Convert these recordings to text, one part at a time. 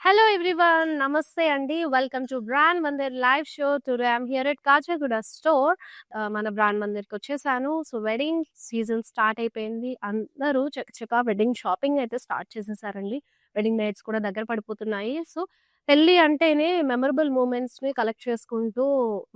Hello everyone, Namaste Andy. Welcome to Brand Mandir live show. Today I'm here at Kachaguda store. మన brand మందిర్కి వచ్చేసాను. So wedding season start అయిపోయింది. అందరూ చకచకా wedding shopping అయితే start చేసేసారండి. Wedding dates కూడా దగ్గర పడిపోతున్నాయి. సో పెళ్లి అంటేనే మెమరబుల్ మూమెంట్స్ని కలెక్ట్ చేసుకుంటూ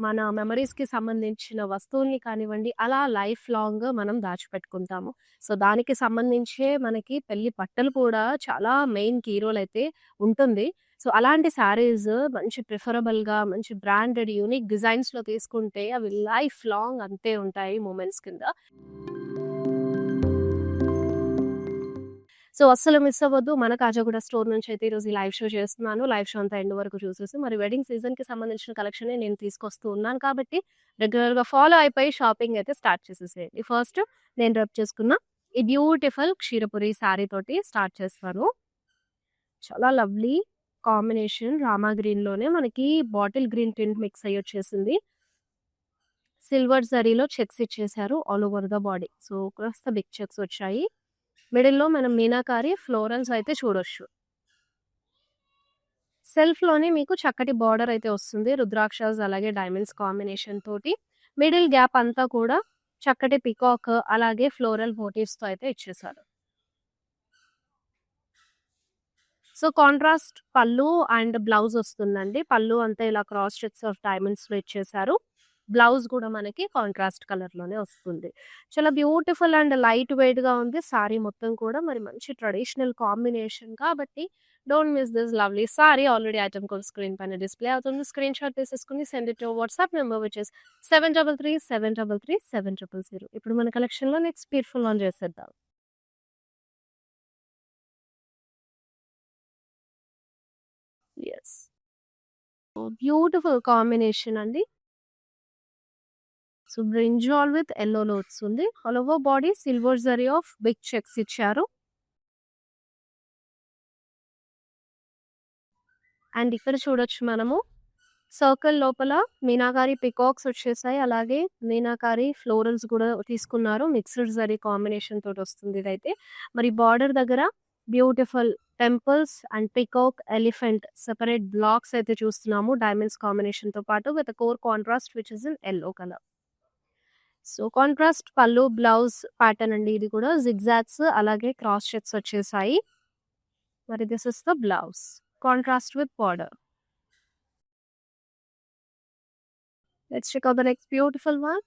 మన మెమరీస్కి సంబంధించిన వస్తువుల్ని కానివ్వండి అలా లైఫ్ లాంగ్ మనం దాచిపెట్టుకుంటాము. సో దానికి సంబంధించే మనకి పెళ్లి బట్టలు కూడా చాలా మెయిన్ కీ రోల్ అయితే ఉంటుంది. సో అలాంటి శారీస్ మంచి ప్రిఫరబుల్‌గా, మంచి బ్రాండెడ్, యూనిక్ డిజైన్స్‌లో తీసుకుంటే అవి లైఫ్ లాంగ్ అంతే ఉంటాయి మూమెంట్స్ కింద. సో అస్సలు మిస్ అవ్వద్దు. మన కాజాగూడ స్టోర్ నుంచి అయితే ఈరోజు ఈ లైవ్ షో చేస్తున్నాను. లైవ్ షో అంతా ఎండ్ వరకు చూసేసి మరి వెడ్డింగ్ సీజన్‌కి సంబంధించిన కలెక్షనే నేను తీసుకొస్తూ ఉన్నాను కాబట్టి రెగ్యులర్‌గా ఫాలో అయిపోయి షాపింగ్ అయితే స్టార్ట్ చేసేసేయండి. ఫస్ట్ నేను డ్రెప్ చేసుకున్న ఈ బ్యూటిఫుల్ క్షీరపురి శారీ తోటి స్టార్ట్ చేస్తాను. చాలా లవ్లీ కాంబినేషన్ రామా గ్రీన్‌లోనే మనకి బాటిల్ గ్రీన్ టింట్ మిక్స్ అయ్యి వచ్చేసింది. సిల్వర్ జరీలో చెక్స్ ఇచ్చేసారు all over the body. So కాస్త బిగ్ చెక్స్ వచ్చాయి. మిడిల్‌లో మనం మీనాకారి ఫ్లోరల్స్ అయితే చూడొచ్చు. సెల్ఫ్‌లోనే మీకు చక్కటి బార్డర్ అయితే వస్తుంది. రుద్రాక్షస్ అలాగే డైమండ్స్ కాంబినేషన్ తోటి. మిడిల్ గ్యాప్ అంతా కూడా చక్కటి పీకాక్ అలాగే ఫ్లోరల్ మోటివ్స్‌తో అయితే ఇచ్చేసారు. సో కాంట్రాస్ట్ పళ్ళు అండ్ బ్లౌజ్ వస్తుందండి. పళ్ళు అంతా ఇలా క్రాస్ చెక్స్ ఆఫ్ డైమండ్స్‌లో ఇచ్చేసారు. బ్లౌజ్ కూడా మనకి కాంట్రాస్ట్ కలర్‌లోనే వస్తుంది. చాలా బ్యూటిఫుల్ అండ్ లైట్ వెయిట్‌గా ఉంది. సారీ మొత్తం కూడా మరి మంచి ట్రెడిషనల్ కాంబినేషన్ కాబట్టి don't miss this lovely sari. Already item code screen పైన డిస్‌ప్లే అవుతుంది. స్క్రీన్ షాట్ తీసేసుకొని send it to WhatsApp number which is 7337337000. ఇప్పుడు మన కలెక్షన్‌లో నెక్స్ట్ బ్యూటిఫుల్ వన్ చేసేద్దాం. యెస్. బ్యూటిఫుల్ కాంబినేషన్ అండి. సో బ్రింజాల్ విత్ యెల్లోలో వస్తుంది. All over body silver zari of big checks ఇచ్చారు. అండ్ ఇక్కడ చూడొచ్చు మనము సర్కిల్ లోపల మీనాకారి పికాక్స్ వచ్చేసాయి. అలాగే మీనాకారి ఫ్లోరల్స్ కూడా తీసుకున్నారు. మిక్స్డ్ జరీ కాంబినేషన్ తోటి వస్తుంది ఇదైతే. మరి బార్డర్ దగ్గర beautiful temples and peacock, elephant separate blocks అయితే చూస్తున్నాము. డైమండ్స్ కాంబినేషన్‌తో పాటు with core contrast which is in yellow colour. So contrast పళ్ళు, బ్లౌజ్ ప్యాటర్న్ అండి ఇది కూడా. జిగ్‌జాగ్స్ అలాగే క్రాస్ చెక్స్ వచ్చేసాయి. మరి this is the blouse. Contrast with border. Let's check out the next beautiful one.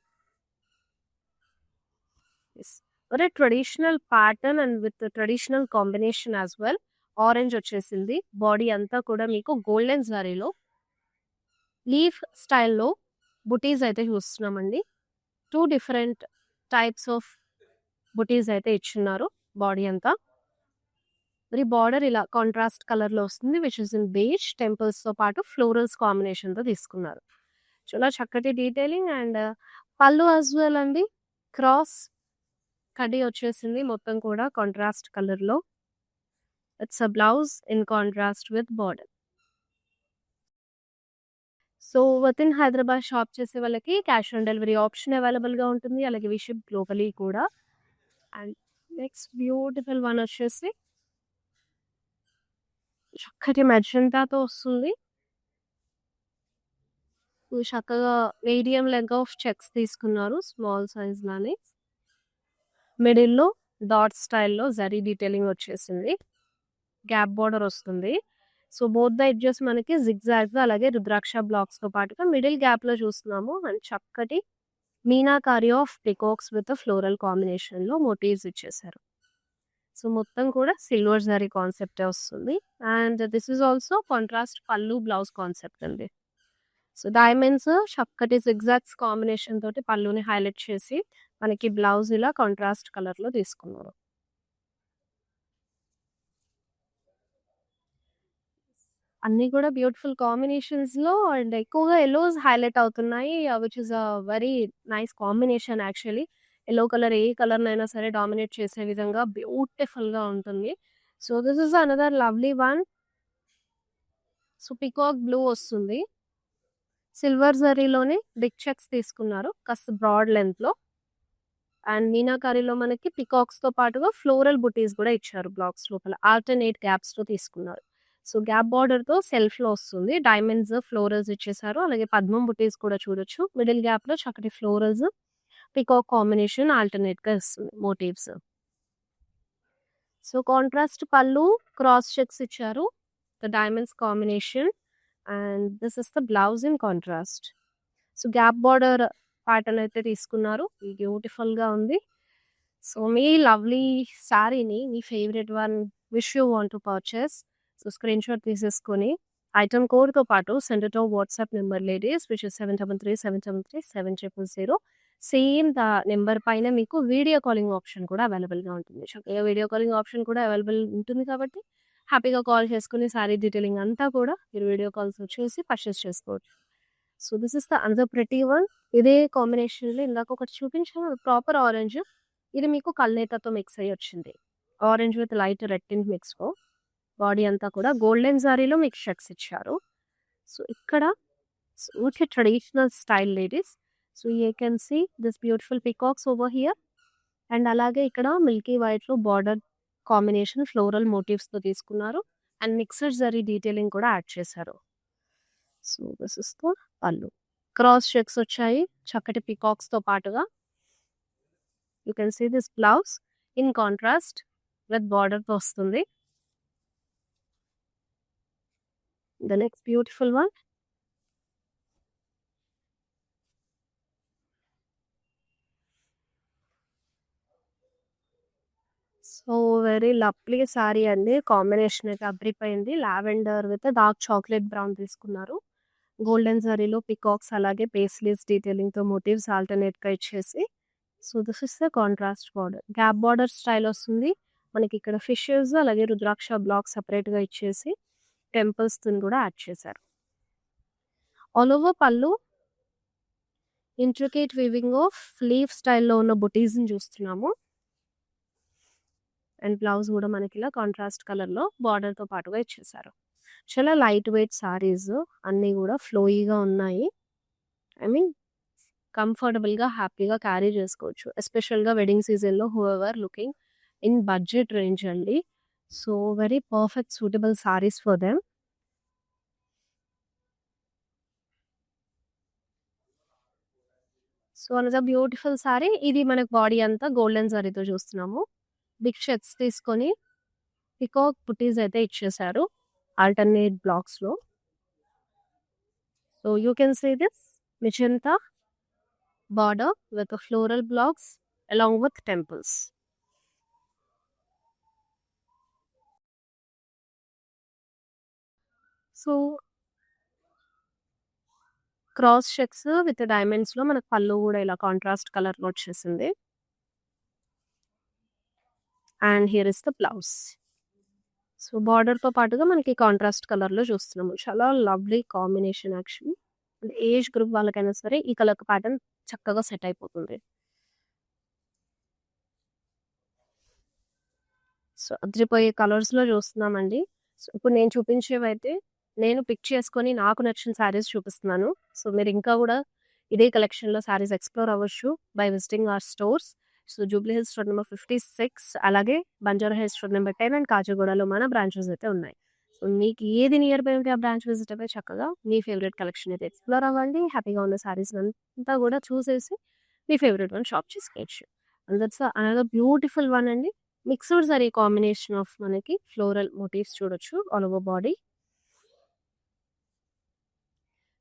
Yes. Very traditional pattern and with traditional combination as well. Orange వచ్చేసింది. Body అంతా కూడా మీకు గోల్డెన్ జరీలో లీఫ్ స్టైల్‌లో బుటీస్ అయితే చూస్తున్నామండి. 2 డిఫరెంట్ టైప్స్ ఆఫ్ బుటీస్ అయితే ఇచ్చున్నారు body అంతా. మరి బార్డర్ ఇలా కాంట్రాస్ట్ కలర్‌లో వస్తుంది విచ్ ఇస్ ఇన్ బేజ్. టెంపుల్స్‌తో పాటు ఫ్లోరల్స్ కాంబినేషన్‌తో తీసుకున్నారు. చాలా చక్కటి డీటెయిలింగ్ అండ్ పళ్ళు యాస్ వెల్ అండి. క్రాస్ కడ్డీ వచ్చేసింది మొత్తం కూడా కాంట్రాస్ట్ కలర్‌లో. It's a blouse in contrast with border. So within Hyderabad shop చేసే వాళ్ళకి క్యాష్ ఆన్ డెలివరీ ఆప్షన్ అవైలబుల్‌గా ఉంటుంది. అలాగే వి షిప్ గ్లోబలీ కూడా. అండ్ నెక్స్ట్ బ్యూటిఫుల్ వన్ వచ్చేసి చక్కటి మెజెంటాతో వస్తుంది. చక్కగా మీడియం లెగ్ ఆఫ్ చెక్స్ తీసుకున్నారు. స్మాల్ సైజ్‌లోనే. మిడిల్‌లో డాట్ స్టైల్‌లో జరీ డీటెయిలింగ్ వచ్చేసింది. గ్యాప్ బార్డర్ వస్తుంది. సో బోత్ ద ఎడ్జెస్ మనకి జిగ్‌జాగ్‌గా అలాగే రుద్రాక్ష బ్లాక్స్‌తో పాటుగా మిడిల్ గ్యాప్‌లో చూస్తున్నాము. అండ్ చక్కటి meenakari of peacocks with floral కాంబినేషన్‌లో మోటివ్స్ ఇచ్చేసారు. సో మొత్తం కూడా సిల్వర్ జరీ కాన్సెప్టే వస్తుంది. And this is also contrast పళ్ళు, బ్లౌజ్ కాన్సెప్ట్ అండి. సో డైమండ్స్ చక్కటి జిగ్‌జాగ్స్ కాంబినేషన్ తోటి పళ్ళుని హైలైట్ చేసి మనకి బ్లౌజ్ ఇలా కాంట్రాస్ట్ కలర్‌లో తీసుకున్నారు. అన్నీ కూడా బ్యూటిఫుల్ కాంబినేషన్స్‌లో అండ్ ఎక్కువగా యెల్లోస్ హైలైట్ అవుతున్నాయి. Which is a very nice combination actually. Yellow colour ఏ కలర్‌నైనా సరే డామినేట్ చేసే విధంగా బ్యూటిఫుల్‌గా ఉంటుంది. So this is another lovely one. So peacock blue వస్తుంది. సిల్వర్ జరీలోనే బిగ్ చెక్స్ తీసుకున్నారు. కాస్త బ్రాడ్ లెంగ్త్‌లో. అండ్ మీనాకారిలో మనకి పికాక్స్‌తో పాటుగా ఫ్లోరల్ బుటీస్ కూడా ఇచ్చారు బ్లాక్స్ లోపల. ఆల్టర్‌నేట్ గ్యాప్స్‌తో తీసుకున్నారు. సో, గ్యాప్ బార్డర్‌తో సెల్ఫ్‌లో వస్తుంది. డైమండ్స్, ఫ్లోరల్స్ ఇచ్చేసారు. అలాగే పద్మం బుటీస్ కూడా చూడొచ్చు. మిడిల్ గ్యాప్‌లో చక్కటి ఫ్లోరల్స్, పీకాక్ కాంబినేషన్ ఆల్టర్‌నేట్‌గా ఇస్తుంది motifs. So, contrast pallu, cross checks ఇచ్చారు. The diamonds combination and this is the blouse in contrast. So, gap border pattern అయితే తీసుకున్నారు. బ్యూటిఫుల్‌గా ఉంది. సో, మీ లవ్లీ శారీని మీ favourite one which you want to purchase. So, screenshot తీసేసుకొని ఐటెమ్ కోడ్‌తో పాటు send it on WhatsApp number ladies which is 7337737000. Same number పైన మీకు వీడియో కాలింగ్ ఆప్షన్ కూడా అవైలబుల్‌గా ఉంటుంది. చక్కగా వీడియో కాలింగ్ ఆప్షన్ కూడా అవైలబుల్ ఉంటుంది కాబట్టి హ్యాపీగా కాల్ చేసుకొని శారీ డీటెయిలింగ్ అంతా కూడా మీరు వీడియో కాల్స్ చూసి పర్చేస్ చేసుకోవచ్చు. So, this is the another pretty one. ఇదే కాంబినేషన్‌లో ఇందాక ఒకటి చూపించాను ప్రాపర్ ఆరెంజ్. ఇది మీకు కల్నేతతో మిక్స్ అయ్యి వచ్చింది. Orange with light red tint మిక్స్‌లో బాడీ అంతా కూడా గోల్డెన్ జారీలో మీకు చెక్స్ ఇచ్చారు. సో, ఇక్కడ ఊరికే traditional style ladies. So, you can see this beautiful peacocks over here and అలాగే ఇక్కడ మిల్కీ వైట్‌లో బార్డర్ కాంబినేషన్ ఫ్లోరల్ మోటివ్స్‌తో తీసుకున్నారు. అండ్ మిక్స్డ్ జరీ డీటెయిలింగ్ కూడా యాడ్ చేశారు. So, this is the pallu. Cross checks వచ్చాయి చక్కటి పీకాక్స్‌తో పాటుగా. You can see this blouse in contrast with బార్డర్‌తో వస్తుంది. The next beautiful one. So, very lovely saree అండి. కాంబినేషన్ అయితే అదిరిపోయింది. Lavender with dark chocolate brown తీసుకున్నారు. గోల్డెన్ జరీలో పికాక్స్ అలాగే పేస్లీస్ డీటెయిలింగ్‌తో మోటివ్స్ ఆల్టర్‌నేట్‌గా ఇచ్చేసి so, this is the contrast border. Gap border style వస్తుంది. మనకి ఇక్కడ ఫిషెస్ అలాగే రుద్రాక్ష బ్లాక్ సెపరేట్‌గా ఇచ్చేసి టెంపుల్స్‌తోని కూడా యాడ్ చేశారు. ఆల్ ఓవర్ పళ్ళు ఇంట్రికేట్ వీవింగ్ ఆఫ్ లీఫ్ స్టైల్‌లో ఉన్న బుటీస్‌ని చూస్తున్నాము. అండ్ బ్లౌజ్ కూడా మనకి ఇలా కాంట్రాస్ట్ కలర్‌లో బార్డర్‌తో పాటుగా ఇచ్చేసారు. చాలా లైట్ వెయిట్ సారీస్ అన్నీ కూడా ఫ్లోయీగా ఉన్నాయి. ఐ మీన్ కంఫర్టబుల్‌గా, హ్యాపీగా క్యారీ చేసుకోవచ్చు. ఎస్పెషల్‌గా వెడ్డింగ్ సీజన్‌లో whoever looking in budget range అండి. So, very perfect suitable sarees for them. So, another beautiful saree. ఇది మనకు బాడీ అంతా గోల్డెన్ జరీతో చూస్తున్నాము. బిగ్ చెక్స్ తీసుకొని పికాక్ బుటీస్ అయితే ఇచ్చేసారు. ఆల్టర్నేట్ బ్లాక్స్‌లో. So, you can see this magenta border with the floral blocks along with temples. So, cross checks with డైమండ్స్‌లో మనకు పళ్ళు కూడా ఇలా కాంట్రాస్ట్ కలర్‌లో వచ్చేసింది. And here is the blouse. So, బార్డర్‌తో పాటుగా మనకి కాంట్రాస్ట్ కలర్‌లో చూస్తున్నాము. చాలా lovely combination actually. Age group వాళ్ళకైనా సరే ఈ కలర్ ప్యాటర్న్ చక్కగా సెట్ అయిపోతుంది. సో, అదిరిపోయే కలర్స్‌లో చూస్తున్నామండి. సో, ఇప్పుడు నేను చూపించేవైతే నేను పిక్ చేసుకొని నాకు నచ్చిన శారీస్ చూపిస్తున్నాను. సో, మీరు ఇంకా కూడా ఇదే కలెక్షన్‌లో శారీస్ ఎక్స్‌ప్లోర్ అవ్వచ్చు by visiting our stores. So, Jubilee Hills road number 56 అలాగే Banjara Hills road number 10 and కాచిగూడలో మన బ్రాంచెస్ అయితే ఉన్నాయి. సో, మీకు ఏది నియర్ బై ఉంటే ఆ బ్రాంచ్ విజిట్ అయిపోయి చక్కగా మీ ఫేవరెట్ కలెక్షన్ అయితే ఎక్స్‌ప్లోర్ అవ్వండి. హ్యాపీగా ఉన్న శారీస్ అంతా కూడా చూసేసి మీ ఫేవరెట్ వన్ షాప్ చేసుకోవచ్చు. And that's another beautiful one అండి. మిక్స్డ్ జరీ కాంబినేషన్ ఆఫ్ మనకి ఫ్లోరల్ మోటివ్స్ చూడొచ్చు ఆల్ ఓవర్ బాడీ.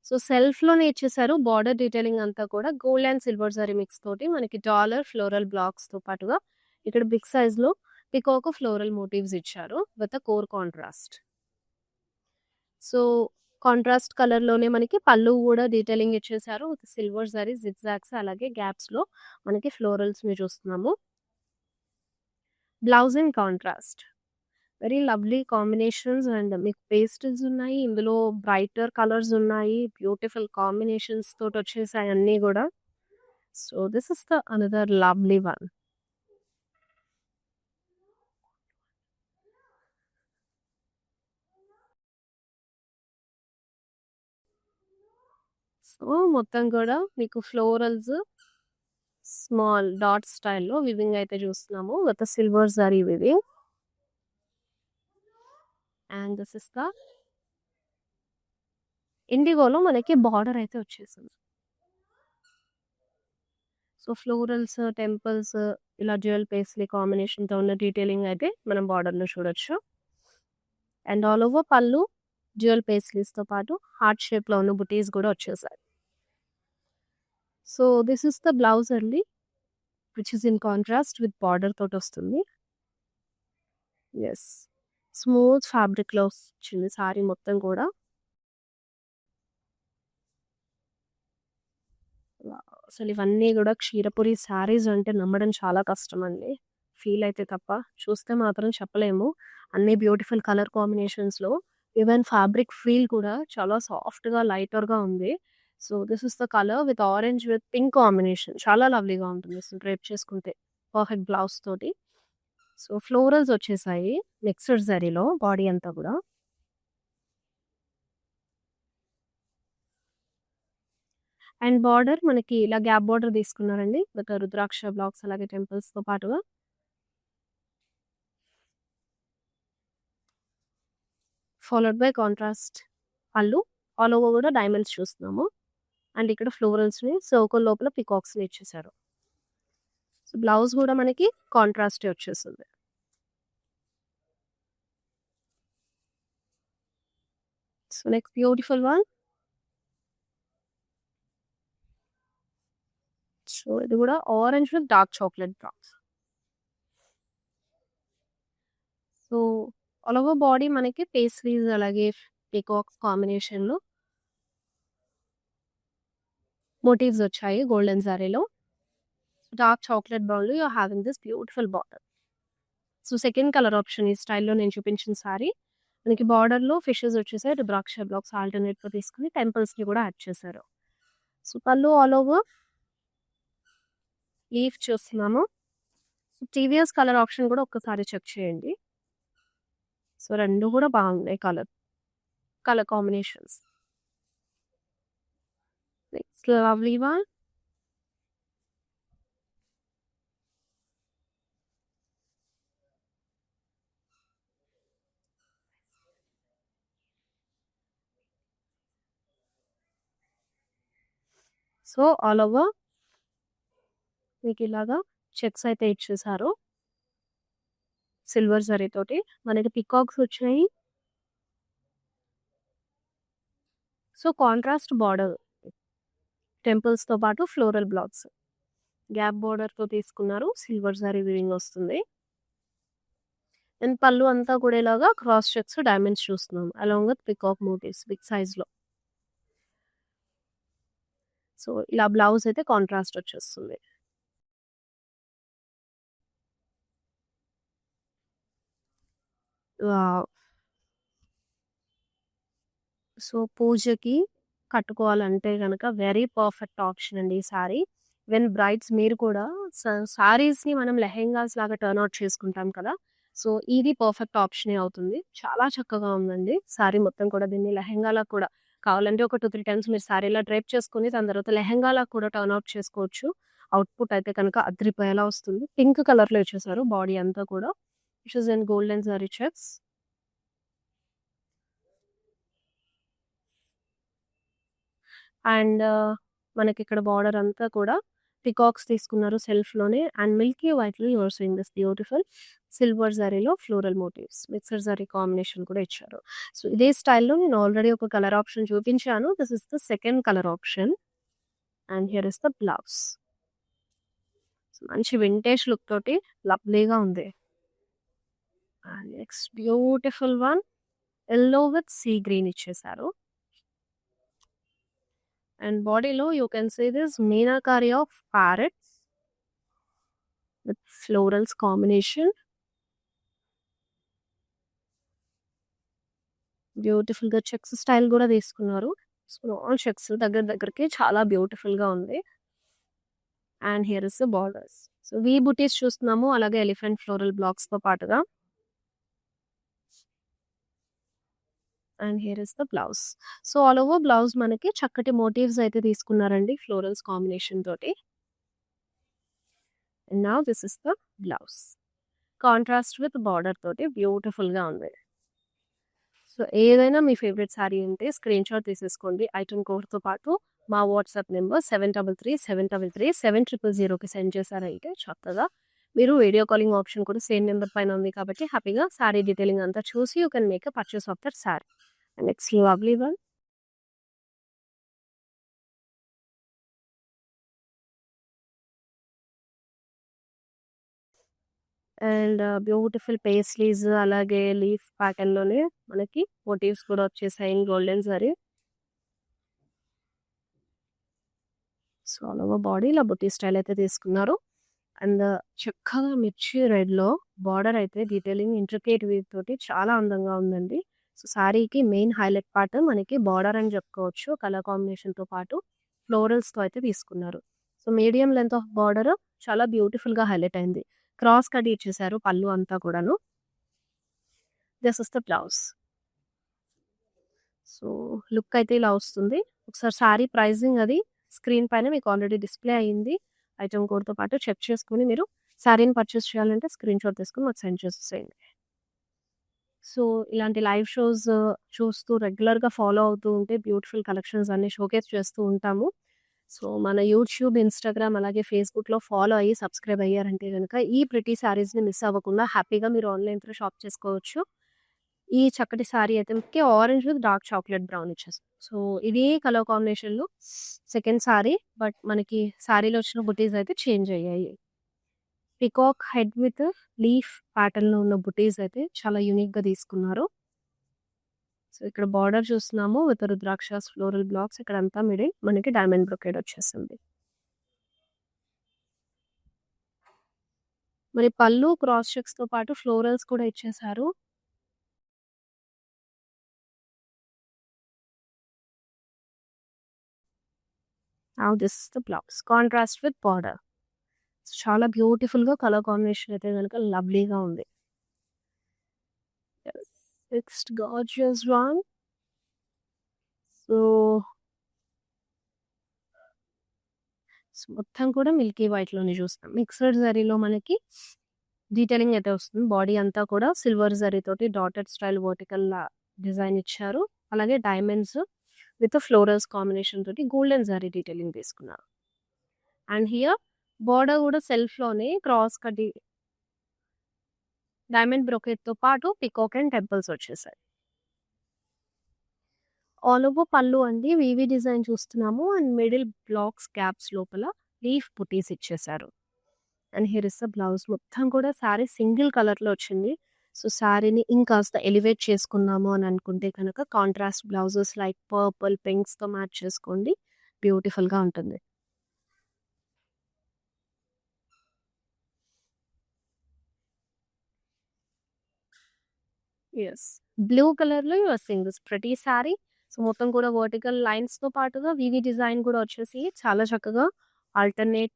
సో, సెల్ఫ్‌లోనే ఇచ్చేసారు. బార్డర్ డీటెయిలింగ్ అంతా కూడా gold and silver zari mix తోటి మనకి డాలర్ ఫ్లోరల్ బ్లాక్స్‌తో పాటుగా ఇక్కడ బిగ్ సైజ్‌లో పికాక్ ఫ్లోరల్ మోటివ్స్ ఇచ్చారు with core contrast. So, contrast కలర్‌లోనే మనకి పళ్ళు కూడా డీటెయిలింగ్ ఇచ్చేసారు. విత్ సిల్వర్ జరీ జిగ్‌జాగ్స్ అలాగే గ్యాప్స్‌లో మనకి ఫ్లోరల్స్‌ని చూస్తున్నాము. Blouse in contrast. Very lovely combinations and మీకు పేస్టల్స్ ఉన్నాయి. ఇందులో బ్రైటర్ కలర్స్ ఉన్నాయి. బ్యూటిఫుల్ కాంబినేషన్స్ తోటొచ్చేసాయి అన్నీ గూడా. So, this is the another lovely one. So, మొత్తం కూడా మీకు ఫ్లోరల్స్ స్మాల్ డాట్ స్టైల్‌లో వివింగ్ అయితే చూస్తున్నాము. With silver zari weaving. And this is the ఇండిగోలో మనకి బార్డర్ అయితే వచ్చేసింది. సో ఫ్లోరల్స్, టెంపుల్స్ ఇలా డ్యూయల్ పేస్లీ కాంబినేషన్‌తో ఉన్న డీటెయిలింగ్ అయితే మనం బార్డర్‌లో చూడొచ్చు. అండ్ ఆల్ ఓవర్ పళ్ళు డ్యూయల్ పేస్లీస్‌తో పాటు హార్ట్ షేప్‌లో ఉన్న బుటీస్ కూడా వచ్చేసాయి. So this is the blouse అండి. Which is in contrast with border తోటొస్తుంది. యెస్. స్మూత్ ఫ్యాబ్రిక్‌లో వచ్చింది సారీ మొత్తం కూడా. వావ్! అసలు ఇవన్నీ గూడా క్షీరపురి శారీస్ అంటే నమ్మడం చాలా కష్టమండి. ఫీల్ అయితే తప్ప. చూస్తే మాత్రం చెప్పలేము. అన్ని బ్యూటిఫుల్ కలర్ కాంబినేషన్స్‌లో ఈవెన్ ఫ్యాబ్రిక్ ఫీల్ కూడా చాలా సాఫ్ట్‌గా, లైటర్‌గా ఉంది. So, this is the colour with orange with pink combination. చాలా లవ్లీగా ఉంటుంది అసలు డ్రేప్ చేసుకుంటే. పర్ఫెక్ట్ బ్లౌజ్ తోటి. సో, ఫ్లోరల్స్ వచ్చేసాయి. మిక్స్డ్ జరీలో బాడీ అంతా గూడా. అండ్ బార్డర్ మనకి ఇలా గ్యాప్ బార్డర్ తీసుకున్నారండి. విత్ రుద్రాక్ష బ్లాక్స్ అలాగే టెంపుల్స్‌తో పాటుగా. Followed by contrast pallu. All over గూడా డైమండ్స్ చూస్తున్నాము. అండ్ ఇక్కడ ఫ్లోరల్స్‌ని సర్కిల్ లోపల పీకాక్స్‌ని ఇచ్చేసారు. సో, బ్లౌజ్ గూడా మనకి కాంట్రాస్టే వచ్చేసింది. So, next beautiful one. So, ఇది గూడా orange with dark chocolate browns. So, all over body మనకి పేస్ట్రీస్ అలాగే పీకాక్స్ కాంబినేషన్‌లో మోటివ్స్ వచ్చాయి గోల్డెన్ జరీలో. డార్క్ చాక్లేట్ బ్రౌన్‌లో you are having this beautiful border. So, second colour option ఈ స్టైల్‌లో నేను చూపించిన సారీ. మనకి బార్డర్‌లో ఫిషెస్ వచ్చేసాయి. రుద్రాక్ష బ్లాక్స్ ఆల్టర్‌నేట్‌గా తీసుకొని టెంపుల్స్‌ని కూడా యాడ్ చేశారు. సో, పళ్ళు ఆల్ ఓవర్ లీఫ్ చూస్తున్నాము. సో, ప్రీవియస్ కలర్ ఆప్షన్ కూడా ఒక్కసారి చెక్ చేయండి. సో, 2 కూడా బాగున్నాయి colour combinations. Next lovely one. So, all over మీకు ఇలాగా చెక్స్ అయితే ఇచ్చేసారు. సిల్వర్ జరీతోటి. మనకి పికాక్స్ వచ్చాయి. సో, కాంట్రాస్ట్ బార్డర్ టెంపుల్స్‌తో పాటు ఫ్లోరల్ బ్లాక్స్. గ్యాప్ బార్డర్‌తో తీసుకున్నారు. సిల్వర్ జరీ వీవింగ్ వస్తుంది. అండ్ పళ్ళు అంతా కూడా ఇలాగా క్రాస్ చెక్స్ డైమండ్స్ చూస్తున్నాం. Along with peacock motifs big సైజ్‌లో. సో, ఇలా బ్లౌజ్ అయితే కాంట్రాస్ట్ వచ్చేస్తుంది. వావ్! సో, పూజకి కట్టుకోవాలంటే గనక వెరీ పర్ఫెక్ట్ ఆప్షన్ అండి ఈ సారీ. ఈవెన్ బ్రైడ్స్ మీరు కూడా స సారీస్‌ని మనం లెహెంగాస్ లాగా టర్న్ అవుట్ చేసుకుంటాం కదా! సో, ఇది పర్ఫెక్ట్ ఆప్షనే అవుతుంది. చాలా చక్కగా ఉందండి. సారీ మొత్తం కూడా దీన్ని లెహెంగాలా కూడా కావాలంటే ఒక 2, 3 టైమ్స్ మీరు సారీలా డ్రేప్ చేసుకొని దాని తర్వాత లెహెంగాలా కూడా టర్న్ అవుట్ చేసుకోవచ్చు. అవుట్‌పుట్ అయితే కనుక అద్రిపోయేలా వస్తుంది. పింక్ కలర్‌లో ఇచ్చేసారు బాడీ అంతా కూడా. Which is in golden zari checks. And మనకిక్కడ బార్డర్ అంతా కూడా పికాక్స్ తీసుకున్నారు సెల్ఫ్‌లోనే అండ్ మిల్కీ వైట్‌లో you are seeing this beautiful silver జరీలో floral motifs. Mixed zari combination కూడా ఇచ్చారు. సో, ఇదే స్టైల్‌లో నేను ఆల్రెడీ ఒక కలర్ ఆప్షన్ చూపించాను. This is the second colour option. And here is the blouse. మంచి వింటేజ్ లుక్ తోటి లవ్లీగా ఉంది. And next beautiful one. Yellow with sea green ఇచ్చేసారు. అండ్ బాడీలో you can see this meenakari of parrots with florals combination. బ్యూటిఫుల్‌గా checks style గూడా తీసుకున్నారు. Small checks దగ్గరకి చాలా బ్యూటిఫుల్‌గా ఉంది. And here is the borders. So, V butis చూస్తున్నాము. అలాగే ఎలిఫెంట్ ఫ్లోరల్ బ్లాక్స్‌తో పాటుగా. And here is the blouse. So, all over blouse మనకి చక్కటి మోటివ్స్ అయితే తీసుకున్నారండి ఫ్లోరల్స్ కాంబినేషన్ తోటి. And now this is the blouse. Contrast with border తోటి బ్యూటిఫుల్‌గా ఉంది. సో, ఏదైనా మీ ఫేవరెట్ శారీ ఉంటే స్క్రీన్‌షాట్ తీసేసుకోండి. ఐటెమ్ కోడ్‌తో పాటు మా వాట్సాప్ నంబర్ 7337337000కి సెండ్ చేశారంటే చక్కగా మీరు వీడియో కాలింగ్ ఆప్షన్ కూడా సేమ్ నంబర్ పైన ఉంది కాబట్టి హ్యాపీగా శారీ డీటెయిలింగ్ అంతా చూసి you can make a purchase of that sari. And it's lovely one. And beautiful paisleys అలాగే లీఫ్ ప్యాటర్న్‌లోనే మనకి మోటివ్స్ కూడా వచ్చేసాయి in golden zari. So, all over body ఇలా బుటీ స్టైల్ అయితే తీసుకున్నారు. అండ్ చక్కగా మిర్చి రెడ్‌లో బార్డర్ అయితే డీటెయిలింగ్ ఇంట్రికేట్ వీవ్ తోటి చాలా అందంగా ఉందండి. సో, శారీకి మెయిన్ హైలైట్ పార్ట్ మనకి బార్డర్ అని చెప్పుకోవచ్చు. కలర్ కాంబినేషన్‌తో పాటు ఫ్లోరల్స్‌తో అయితే తీసుకున్నారు. So, medium length of border చాలా బ్యూటిఫుల్‌గా హైలైట్ అయింది. క్రాస్ కట్ ఇచ్చేసారు పళ్ళు అంతా కూడాను. This is the blouse. So, look అయితే ఇలా వస్తుంది. ఒకసారి శారీ ప్రైజింగ్ అది స్క్రీన్ పైన మీకు ఆల్రెడీ డిస్‌ప్లే అయింది. ఐటెమ్ కోడ్‌తో పాటు చెక్ చేసుకొని మీరు శారీని పర్చేస్ చేయాలంటే స్క్రీన్‌షాట్ తీసుకొని మాకు సెండ్ చేసేసేయండి. సో, ఇలాంటి లైవ్ షోస్ చూస్తూ రెగ్యులర్‌గా ఫాలో అవుతూ ఉంటే బ్యూటిఫుల్ కలెక్షన్స్ అన్నీ షోకేస్ చేస్తూ ఉంటాము. సో, మన యూట్యూబ్, ఇన్‌స్టాగ్రామ్ అలాగే ఫేస్‌బుక్‌లో ఫాలో అయ్యి సబ్స్క్రైబ్ అయ్యారంటే గనక ఈ ప్రిటీ శారీస్‌ని మిస్ అవ్వకుండా హ్యాపీగా మీరు ఆన్‌లైన్ త్రూ షాప్ చేసుకోవచ్చు. ఈ చక్కటి శారీ అయితే మనకి orange with dark chocolate brown ఇచ్చేసారు. సో, ఇదే కలర్ కాంబినేషన్‌లో సెకండ్ శారీ. బట్ మనకి శారీలో వచ్చిన బుటీస్ అయితే చేంజ్ అయ్యాయి. పికాక్ హెడ్ విత్ లీఫ్ ప్యాటర్న్‌లో ఉన్న బుటీస్ అయితే చాలా యూనిక్‌గా తీసుకున్నారు. సో, ఇక్కడ బార్డర్ చూస్తున్నాము విత్ రుద్రాక్షస్, ఫ్లోరల్ బ్లాక్స్ ఇక్కడంతా మిడిల్ మనకి డైమండ్ బ్రొకేడ్ వచ్చేసింది. మరి పళ్ళు క్రాస్ చెక్స్‌తో పాటు ఫ్లోరల్స్ కూడా ఇచ్చేసారు. Now this is the blouse. Contrast with border. చాలా బ్యూటిఫుల్‌గా కలర్ కాంబినేషన్ అయితే గనుక లవ్లీగా ఉంది. Next gorgeous one. సో, మొత్తం కూడా మిల్కీ వైట్‌లోనే చూస్తాం. మిక్స్డ్ జరీలో మనకి డీటెయిలింగ్ అయితే వస్తుంది. బాడీ అంతా కూడా సిల్వర్ జరీతోటి డాటెడ్ స్టైల్ వర్టికల్ డిజైన్ ఇచ్చారు. అలాగే డైమండ్స్ విత్ ఫ్లోరల్స్ కాంబినేషన్ తోటి గోల్డెన్ జరీ డీటెయిలింగ్ తీసుకున్నారు. అండ్ హియర్ బార్డర్ కూడా సెల్ఫ్‌లోనే క్రాస్ కటి డైమండ్ బ్రొకేట్‌తో పాటు పికాక్ అండ్ టెంపుల్స్ వచ్చేసాయి. ఆల్ ఓవర్ పళ్ళు అండి వీవీ డిజైన్ చూస్తున్నాము. అండ్ మిడిల్ బ్లాక్స్ గ్యాప్స్ లోపల లీఫ్ బుటీస్ ఇచ్చేసారు. And here is the blouse. మొత్తం కూడా శారీ సింగిల్ కలర్‌లో వచ్చింది. సో, శారీని ఇంకాస్త ఎలివేట్ చేసుకుందాము అని అనుకుంటే కనుక కాంట్రాస్ట్ బ్లౌజెస్ లైక్ పర్పుల్, పింక్స్‌తో మ్యాచ్ చేసుకోండి. బ్యూటిఫుల్‌గా ఉంటుంది. యెస్. బ్లూ కలర్‌లో you are seeing this pretty sari. So, మొత్తం కూడా వర్టికల్ లైన్స్‌తో పాటుగా వీవీ డిజైన్ కూడా వచ్చేసి చాలా చక్కగా ఆల్టర్‌నేట్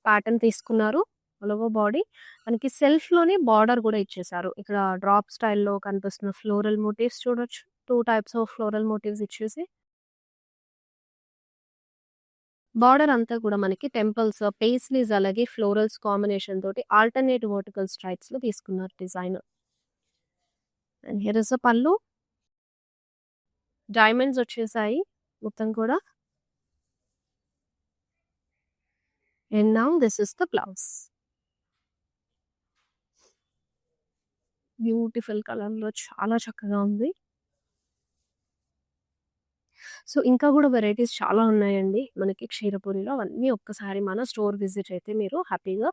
ప్యాటర్న్ తీసుకున్నారు. All over body. మనకి సెల్ఫ్‌లోనే బార్డర్ కూడా ఇచ్చేసారు. ఇక్కడ డ్రాప్ స్టైల్‌లో కనిపిస్తున్న ఫ్లోరల్ మోటివ్స్ చూడొచ్చు. 2 టైప్స్ ఆఫ్ ఫ్లోరల్ మోటివ్స్ ఇచ్చేసి బార్డర్ అంతా కూడా మనకి టెంపుల్స్, పేస్లీస్ అలాగే ఫ్లోరల్స్ కాంబినేషన్ తోటి ఆల్టర్‌నేట్ వర్టికల్ స్ట్రైప్స్‌లో తీసుకున్నారు design. And here is the పల్లు. డైమండ్స్ వచ్చేసాయి మొత్తం కూడా. And now this is the blouse. Beautiful కలర్‌లో చాలా చక్కగా ఉంది. సో, ఇంకా గూడా వెరైటీస్ చాలా ఉన్నాయండి. మనకి క్షీరపురిలో అవన్నీ ఒక్కసారి మన స్టోర్ విజిట్ అయితే మీరు హ్యాపీగా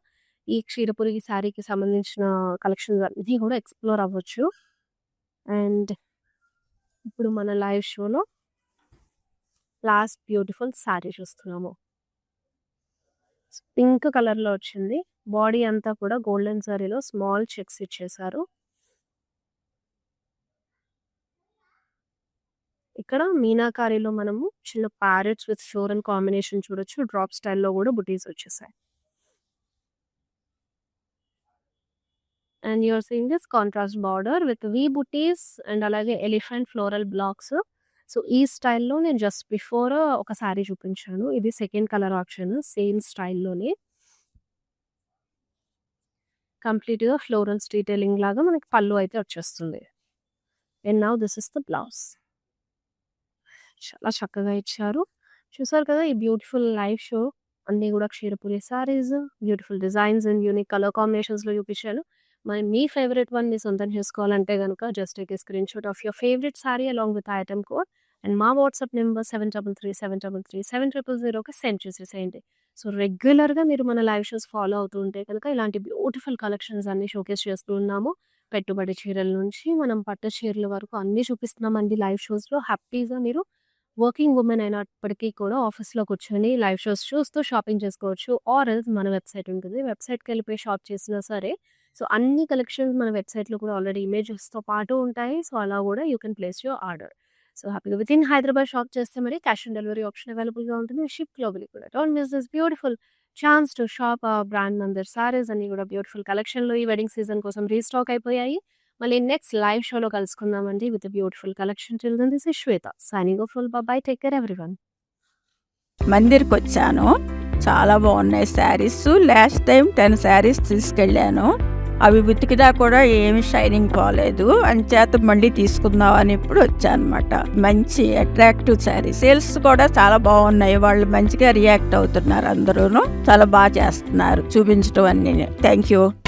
ఈ క్షీరపురి శారీకి సంబంధించిన కలెక్షన్స్ అన్నీ గూడా ఎక్స్‌ప్లోర్ అవ్వచ్చు. అండ్ ఇప్పుడు మన లైవ్ షోలో లాస్ట్ బ్యూటిఫుల్ శారీ చూస్తున్నాము. పింక్ కలర్‌లో వచ్చింది. బాడీ అంతా కూడా గోల్డెన్ జరీలో స్మాల్ చెక్స్ ఇచ్చేసారు. ఇక్కడ మీనాకారిలో మనము చిన్న ప్యారెట్స్ విత్ ఫ్లోరల్ కాంబినేషన్ చూడొచ్చు. డ్రాప్ స్టైల్‌లో గూడా బుటీస్ వచ్చేసాయి. And you are seeing this contrast border with V buttis and అలాగే ఎలిఫెంట్ ఫ్లోరల్ బ్లాక్స్. సో, ఈ స్టైల్‌లో నేను జస్ట్ బిఫోర్ ఒక శారీ చూపించాను. ఇది సెకండ్ కలర్ ఆప్షన్ సేమ్ స్టైల్‌లోనే. కంప్లీట్‌గా ఫ్లోరల్స్ డీటెయిలింగ్ లాగా మనకి పళ్ళు అయితే వచ్చేస్తుంది. And now this is the blouse. చాలా చక్కగా ఇచ్చారు. చూసారు కదా ఈ బ్యూటిఫుల్ లైవ్ షో అన్నీ కూడా Kshirapuri saris, beautiful designs and unique colour కాంబినేషన్స్‌లో చూపించాను. మరి మీ ఫేవరెట్ వన్ మీ సొంతం చేసుకోవాలంటే గనుక just take a screenshot of your favourite sari along with item code and మా వాట్సాప్ నెంబర్ 7337337000కి సెండ్ చేసేసేయండి. సో రెగ్యులర్‌గా మీరు మన లైవ్ షోస్ ఫాలో అవుతూ ఉంటే కనుక ఇలాంటి బ్యూటిఫుల్ కలెక్షన్స్ అన్నీ షోకేస్ చేస్తూ ఉన్నాము. పెట్టుబడి చీరల నుంచి మనం పట్టు చీరల వరకు అన్నీ చూపిస్తున్నామండి లైవ్ షోస్‌లో. హ్యాపీగా మీరు వర్కింగ్ ఉమెన్ అయినప్పటికీ కూడా ఆఫీస్‌లో కూర్చొని లైవ్ షోస్ చూస్తూ షాపింగ్ చేసుకోవచ్చు. ఆర్ ఎల్స్ మన వెబ్‌సైట్ ఉంటుంది. వెబ్‌సైట్‌కెళ్ళిపోయి షాప్ చేసినా సరే, సో అన్ని కలెక్షన్స్ మన వెబ్‌సైట్‌లో కూడా ఆల్రెడీ ఇమేజెస్‌తో పాటు ఉంటాయి. సో అలా కూడా you can place your order. So హ్యాపీగా వితిన్ హైదరాబాద్ షాప్ చేస్తే మరి క్యాష్ ఆన్ డెలివరీ ఆప్షన్ అవైలబుల్‌గా ఉంటుంది. షిప్ గ్లోబలీ కూడా. Don't miss this beautiful chance to shop brand Mandir saris అన్నీ కూడా బ్యూటిఫుల్ కలెక్షన్‌లో ఈ వెడ్డింగ్ సీజన్ కోసం రీస్టాక్ అయిపోయాయి. మళ్ళీ నెక్స్ట్ లైవ్ షోలో కలుసుకుందామండి with beautiful collection. Till then this is Shweta signing off. Bye take care everyone. మందిర్కి వచ్చాను. చాలా బాగున్నాయి శారీస్. లాస్ట్ టైం 10 శారీస్ తీసుకెళ్ళాను. అవి ఉతికినా కూడా ఏమి షైనింగ్ పోలేదు. అంచేత మళ్ళీ తీసుకుందాం అని ఇప్పుడు వచ్చానమాట. మంచి అట్రాక్టివ్ శారీ. సేల్స్ కూడా చాలా బాగున్నాయి. వాళ్ళు మంచిగా రియాక్ట్ అవుతున్నారు. అందరూను చాలా బాగా చేస్తున్నారు చూపించడం అన్నీ. Thank you.